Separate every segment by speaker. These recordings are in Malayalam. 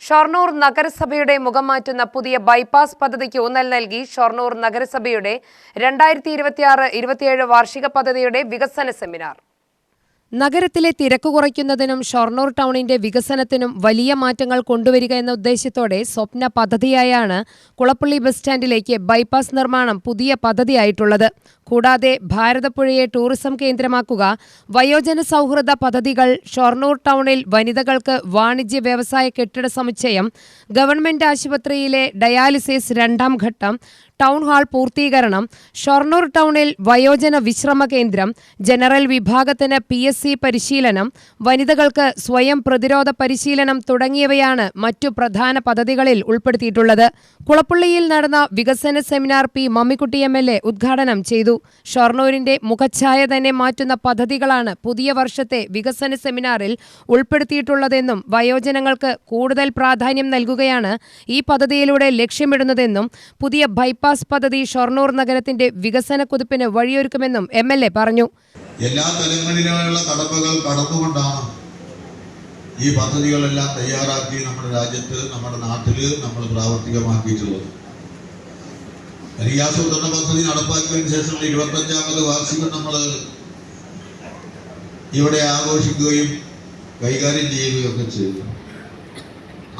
Speaker 1: ഷൊർണൂർ നഗരസഭയുടെ മുഖം മാറ്റുന്ന പുതിയ ബൈപ്പാസ് പദ്ധതിക്ക് ഊന്നൽ നൽകി ഷൊർണൂർ നഗരസഭയുടെ 2026-27 വാർഷിക പദ്ധതിയുടെ വികസന സെമിനാർ. നഗരത്തിലെ തിരക്ക് കുറയ്ക്കുന്നതിനും ഷൊർണൂർ ടൗണിന്റെ വികസനത്തിനും വലിയ മാറ്റങ്ങൾ കൊണ്ടുവരിക എന്ന ഉദ്ദേശത്തോടെ സ്വപ്ന പദ്ധതിയായാണ് കുളപ്പള്ളി ബസ് സ്റ്റാൻഡിലേക്ക് ബൈപ്പാസ് നിർമ്മാണം പുതിയ പദ്ധതിയായിട്ടുള്ളത്. കൂടാതെ ഭാരതപ്പുഴയെ ടൂറിസം കേന്ദ്രമാക്കുക, വയോജന സൗഹൃദ പദ്ധതികൾ, ഷൊർണൂർ ടൗണിൽ വനിതകൾക്ക് വാണിജ്യ വ്യവസായ കെട്ടിട സമുച്ചയം, ഗവൺമെന്റ് ആശുപത്രിയിലെ ഡയാലിസിസ് 2ാം ഘട്ടം, ടൗൺ ഹാൾ പൂർത്തീകരണം, ഷൊർണൂർ ടൗണിൽ വയോജന വിശ്രമ കേന്ദ്രം, ജനറൽ വിഭാഗത്തിന് PSC പരിശീലനം, വനിതകൾക്ക് സ്വയം പ്രതിരോധ പരിശീലനം തുടങ്ങിയവയാണ് മറ്റു പ്രധാന പദ്ധതികളിൽ ഉൾപ്പെടുത്തിയിട്ടുള്ളത്. കുളപ്പള്ളിയിൽ നടന്ന വികസന സെമിനാർ P. മമ്മിക്കുട്ടി MLA ഉദ്ഘാടനം ചെയ്തു. ഷൊർണൂരിന്റെ മുഖച്ഛായ തന്നെ മാറ്റുന്ന പദ്ധതികളാണ് പുതിയ വർഷത്തെ വികസന സെമിനാറിൽ ഉൾപ്പെടുത്തിയിട്ടുള്ളതെന്നും വയോജനങ്ങൾക്ക് കൂടുതൽ പ്രാധാന്യം നൽകുകയാണ് ഈ പദ്ധതിയിലൂടെ ലക്ഷ്യമിടുന്നതെന്നും പുതിയ ബൈപ്പാസ് പദ്ധതി ഷൊർണൂർ നഗരത്തിന്റെ വികസന കുതിപ്പിന് വഴിയൊരുക്കുമെന്നും MLA പറഞ്ഞു.
Speaker 2: എല്ലാ തലങ്ങളിലുള്ള കടമ്പകൾ കടന്നുകൊണ്ടാണ് ഈ പദ്ധതികളെല്ലാം തയ്യാറാക്കി നമ്മുടെ രാജ്യത്ത്, നമ്മുടെ നാട്ടില് നമ്മൾ പ്രാവർത്തികമാക്കിയിട്ടുള്ളത്. ആസൂത്രണ പദ്ധതി നടപ്പാക്കിയതിനു ശേഷം 25ാമത് വാർഷികം നമ്മൾ ഇവിടെ ആഘോഷിക്കുകയും കൈകാര്യം ചെയ്യുകയൊക്കെ ചെയ്തു.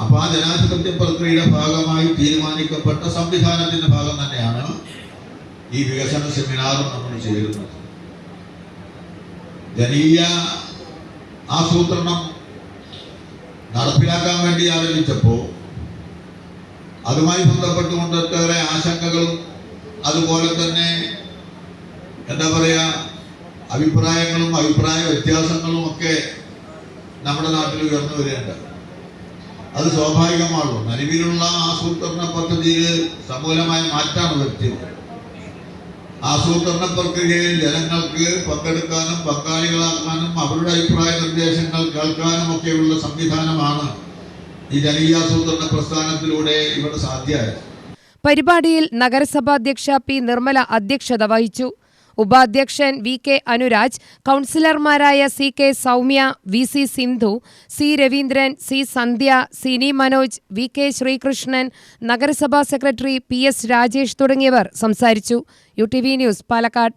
Speaker 2: അപ്പൊ ആ ജനാധിപത്യ പ്രക്രിയയുടെ ഭാഗമായി തീരുമാനിക്കപ്പെട്ട സംവിധാനത്തിന്റെ ഭാഗം തന്നെയാണ് ഈ വികസന സെമിനാറും നമ്മൾ ചേരുന്നത്. ജനീയ ആസൂത്രണം നടപ്പിലാക്കാൻ വേണ്ടി ആരംഭിച്ചപ്പോൾ അതുമായി ബന്ധപ്പെട്ടുകൊണ്ട് ഒട്ടേറെ ആശങ്കകളും അതുപോലെ തന്നെ അഭിപ്രായങ്ങളും അഭിപ്രായ വ്യത്യാസങ്ങളും ഒക്കെ നമ്മുടെ നാട്ടിൽ ഉയർന്നു വരേണ്ടത്. അത് സ്വാഭാവികമാണല്ലോ. നിലവിലുള്ള ആസൂത്രണ പദ്ധതിയിൽ സമൂലമായ മാറ്റാണ് വരുത്തിയത്. ആസൂത്രണ പ്രക്രിയയിൽ ജനങ്ങൾക്ക് പങ്കെടുക്കാനും പങ്കാളികളാക്കാനും അവരുടെ അഭിപ്രായ നിർദ്ദേശങ്ങൾ കേൾക്കാനും ഒക്കെയുള്ള സംവിധാനമാണ് ഈ ജനകീയാസൂത്രണ പ്രസ്ഥാനത്തിലൂടെ ഇവിടെ സാധ്യമായത്.
Speaker 1: പരിപാടിയിൽ നഗരസഭാ അധ്യക്ഷ P. നിർമ്മല അധ്യക്ഷത വഹിച്ചു. ഉപാധ്യക്ഷൻ VK അനുരാജ്, കൗൺസിലർമാരായ CK Soumya, VC Sindhu, C. Raveendran, C. സന്ധ്യ, സിനി മനോജ്, VK ശ്രീകൃഷ്ണൻ, നഗരസഭാ സെക്രട്ടറി PS രാജേഷ് തുടങ്ങിയവർ സംസാരിച്ചു. UTV news, Palakkad.